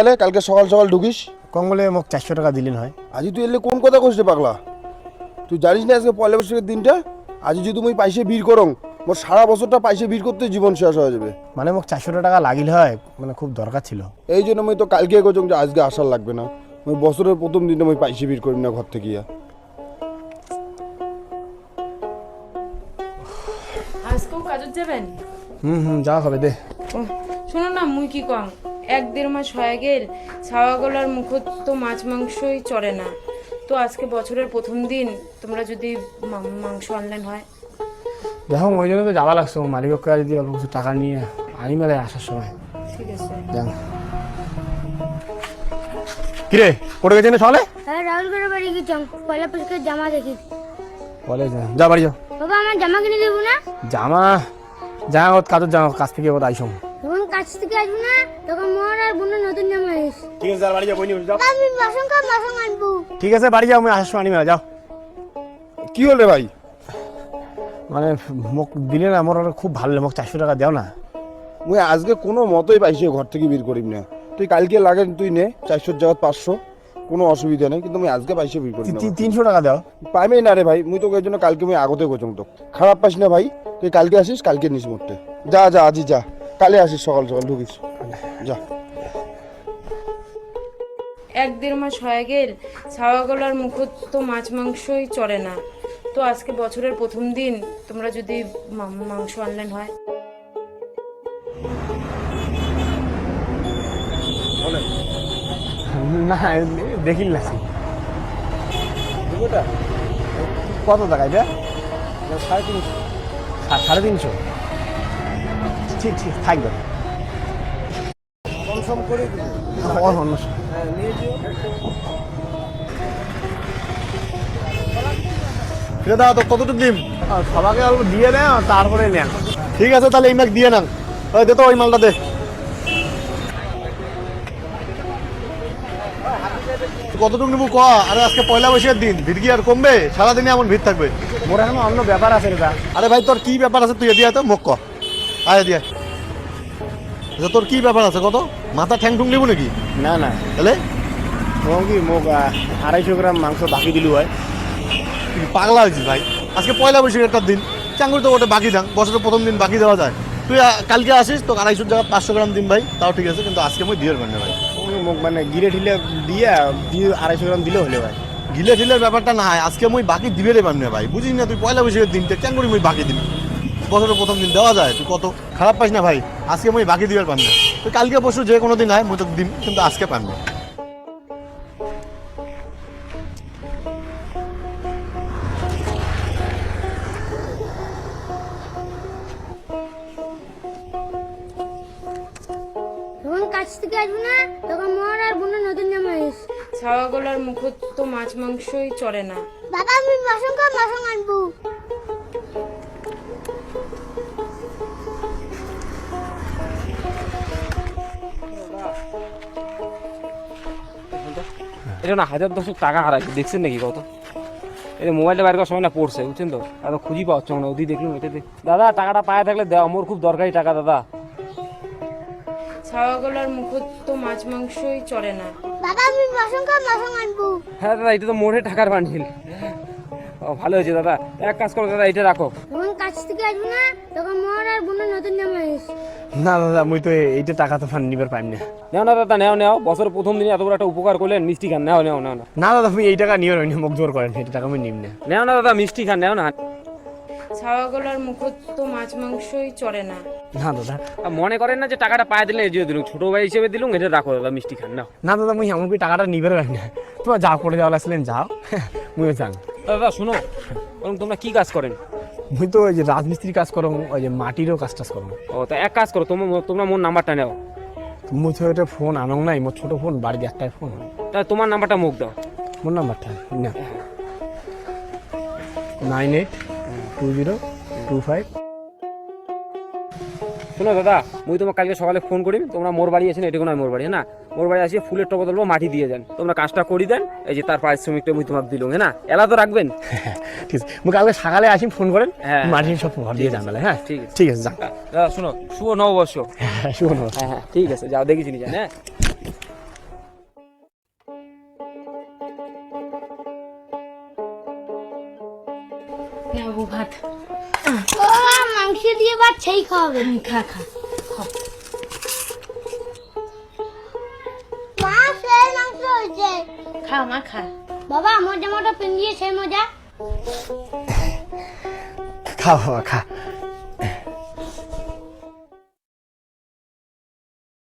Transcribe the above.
তাহলে কালকে সকাল সকাল ঢুকিস। কঙ্গলে মোক 400 টাকা দিলেন হয়। আজি তুই এলে কোন কথা কইস রে পাগলা? তুই জানিস না আজকে পয়লা বৈশাখের দিনটা? আজি যদি মুই পাইসে ভিড় করং মোর সারা বছরটা পাইসে ভিড় করতে জীবন শেষ হয়ে যাবে। মানে মোক 400 টাকা লাগিল হয়, মানে খুব দরকার ছিল। এই জন্য মুই তো কালকে কইছং যে আজকে আসার লাগবে না। মুই বছরের প্রথম দিনে মুই পাইসে ভিড় করিম না ঘর থেকে গিয়া। আজকেও কাজত যাবেন? যাওয়া হবে দে। শোনো না, মুই কি কম, 1-1.5 মাস হয়ে গেল ছাওয়া গলার মুখত তো মাছ মাংসই চড়ে না। তো আজকে বছরের প্রথম দিন তোমরা যদি মাংস আনলেন হয়। দেখো ওই জন্য তো যাওয়া লাগছে, মালিককে যদি অল্প কিছু টাকা নিয়ে আনি মেলে আসার সময়। ঠিক আছে। কিরে করে গেছেন সকালে? হ্যাঁ, রাহুলগড়ের বাড়ি গেছিলাম পয়লা বৈশাখের জামা দেখি। বলে যা বাড়ি যাও। বাবা, আমার জামা কিনে দেবো না? জামা কাজের জামা কাজ থেকে আইসম। যখন কাছ থেকে আসবো না তখন মোর আর বোনের নতুন জামা আনিস। ঠিক আছে, বাড়ি যাও। আমি বাসন আনবো। ঠিক আছে, বাড়ি যাও, আমি আসার সময় আনি মেলা যাও। কি হল রে ভাই? মানে মোক দিলে না, আমার খুব ভালো লাগে, মোক 400 টাকা দাও না। মুই আজকে কোনো মতই পাইসে ঘর থেকে ভিড় করিম না। তুই কালকে লাগেন তুই নে 400 জায়গা 500, কোনো অসুবিধা নেই, কিন্তু আমি আজকে পাইসে ভিড় করিম না। 300 টাকা দাও। পাইমেই না রে ভাই, মুই তোকে এই জন্য কালকে মুই আগতে কইছং তো। খারাপ পাইস না ভাই, তুই কালকে আসিস, কালকে নিস মোটে। যা যা আজি যা, কালে আসিস সকাল সকাল ঢুকিস যা। 1-1.5 মাস হয়ে গেল ছাওয়া গলার মুখত তো মাছ মাংসই চড়ে না। তো আজকে বছরের প্রথম দিন তোমরা যদি মাংস আনলেন হয়। না দেখিল না কত টাকা এটা? 350। ঠিক ঠিক থাকবে। কনফার্ম করে দাদা তো কতটুকু দিন সবাইকে অল্প দিয়ে নেন, তারপরে নেন। ঠিক আছে, তাহলে এই মাক দিয়ে নেন। ওই দে তো ওই মালটা দে। কতটুকু নেবো ক? আরে আজকে পয়লা বৈশাখের দিন, ভিড় কি আর কমবে? সারাদিনে এমন ভিড় থাকবে। মোর এখন অন্য ব্যাপার আছে দাদা। আরে ভাই তোর কি ব্যাপার আছে তুই দিয়ে তো মুখ ক। আয় দিয়ে। আচ্ছা তোর কি ব্যাপার আছে কত? মাথা ঠ্যাং ঠুং নেবো নাকি? না না, তাহলে কি মোক 250 গ্রাম মাংস বাকি দিলু হয়। তুই পাগলা হয়েছিস ভাই? আজকে পয়লা বৈশাখের একটা দিন, চাঙ্গুর তো ওটা বাকি দাম, বছরের প্রথম দিন বাকি দেওয়া যায়। তুই কালকে আসিস, তো 250 জায়গা 500 গ্রাম দিন ভাই, তাও ঠিক আছে, কিন্তু আজকে মই দিয়ে পারবেন না ভাই। মোক মানে গিলে ঠিলে দিয়ে 250 গ্রাম দিলে হলে ভাই। গিলে ঠিলের ব্যাপারটা না হয়, আজকে মই বাকি দিবে রে পারবেন না ভাই, বুঝিস না? তুই পয়লা বৈশাখের দিনটা চাঙ্গুরি মই বাকি দিবি, বছরের প্রথম দিন দেওয়া যায়। তুই কত খারাপ পাইস না ভাই? আজকে মই বাকি দিবার পারবেন না। তুই কালকে পরশু যে কোনো দিন হয় মই তোকে দিন, কিন্তু আজকে পারবেন না। যখন কাছ থেকে আসবো না তখন মোর আর বোনের নতুন জামা আনিস। ছাওয়া গলার মুখত তো মাছ মাংসই চড়ে না। বাবা, আমি বাসন আনবো। এটা না 1010 টাকা হারাইছে, দেখছেন নাকি কত? এটা মোবাইলটা বাইরে করার সময় না পড়ছে, বুঝছেন তো? এত খুঁজি পাওয়া হচ্ছে না, ওদি দেখলুম এটা দেখ। দাদা টাকাটা পায়ে থাকলে দেওয়া, আমার খুব দরকারি টাকা দাদা। ছাওয়া গলার মুখত তো মাছ মাংসই চড়ে না। বাবা, আমি বাসন আনবো। হ্যাঁ দাদা, এটা তো মোড়ে টাকার বান্ডিল। ও ভালো হয়েছে দাদা, এক কাজ করো দাদা, এটা রাখো। যখন কাছ থেকে আসবো না তখন মোর আর বোনের নতুন জামা আনিস। না দাদা, মুই তো এইটা টাকা তো নিবার পাইম না। নেও না দাদা, নেও বছরের প্রথম দিনে এত বড় একটা উপকার করলেন, মিষ্টি খান, নেও না। না দাদা, তুমি এই টাকা নিয়ে মুখ জোর করেন, এই টাকা আমি নিম না। নেও না দাদা, মিষ্টি খান, নেও না। ছাওয়া গলার মুখত তো মাছ মাংসই চড়ে না। না দাদা, মনে করেন না যে টাকাটা পায়ে দিলে এই যে দিলুম, ছোট ভাই হিসেবে দিলুম, এটা রাখো দাদা, মিষ্টি খান, নাও। না দাদা, মুই এমন করে টাকাটা নিবার পাইম না। তোমার যা করে যাওয়া লাগছিলেন যাও, মুইও যান। দাদা শুনো, বরং তোমরা কি কাজ করেন? মুই তো ওই যে রাজমিস্ত্রি কাজ করো, ওই যে মাটিরও কাজ টাজ করো। ও তা এক কাজ করো, তোমরা মোর নাম্বারটা নেও। মুই তো এটা ফোন আনং নাই, মোর ছোট ফোন, বাড়িতে একটাই ফোন। তা তোমার নাম্বারটা মুখ দাও। মোর নাম্বারটা না 982025। শোনো দাদা, মুই তোমাকে কালকে সকালে ফোন করি, তোমরা মোর বাড়ি আছেন, এটুকু নয় মোর বাড়ি, হ্যাঁ না? মোর বাড়ি আসিয়ে ফুলের টব তুলবো, মাটি দিয়ে দেন, তোমরা কাজটা করি দেন, এই যে তার পারিশ্রমিকটা মুই তোমাকে দিলুম, হ্যাঁ না? এলা তো রাখবেন। ঠিক আছে, মুই কালকে সকালে আসি ফোন করেন, হ্যাঁ মাটির সব ঘর দিয়ে যান বেলা। হ্যাঁ ঠিক আছে, ঠিক আছে, যান। দাদা শুনো, শুভ নববর্ষ। শুভ হ্যাঁ ঠিক আছে, যাও, দেখেছি জান। হ্যাঁ না বাবু ভাত ও মাংস দিয়ে ভাত সেই খাওয়াবে। খা খা মা সেই মাংস হয়েছে। খা মা খা। বাবা মজা মজা পিন্ডিয়ে সেই মজা। খা বাবা খা।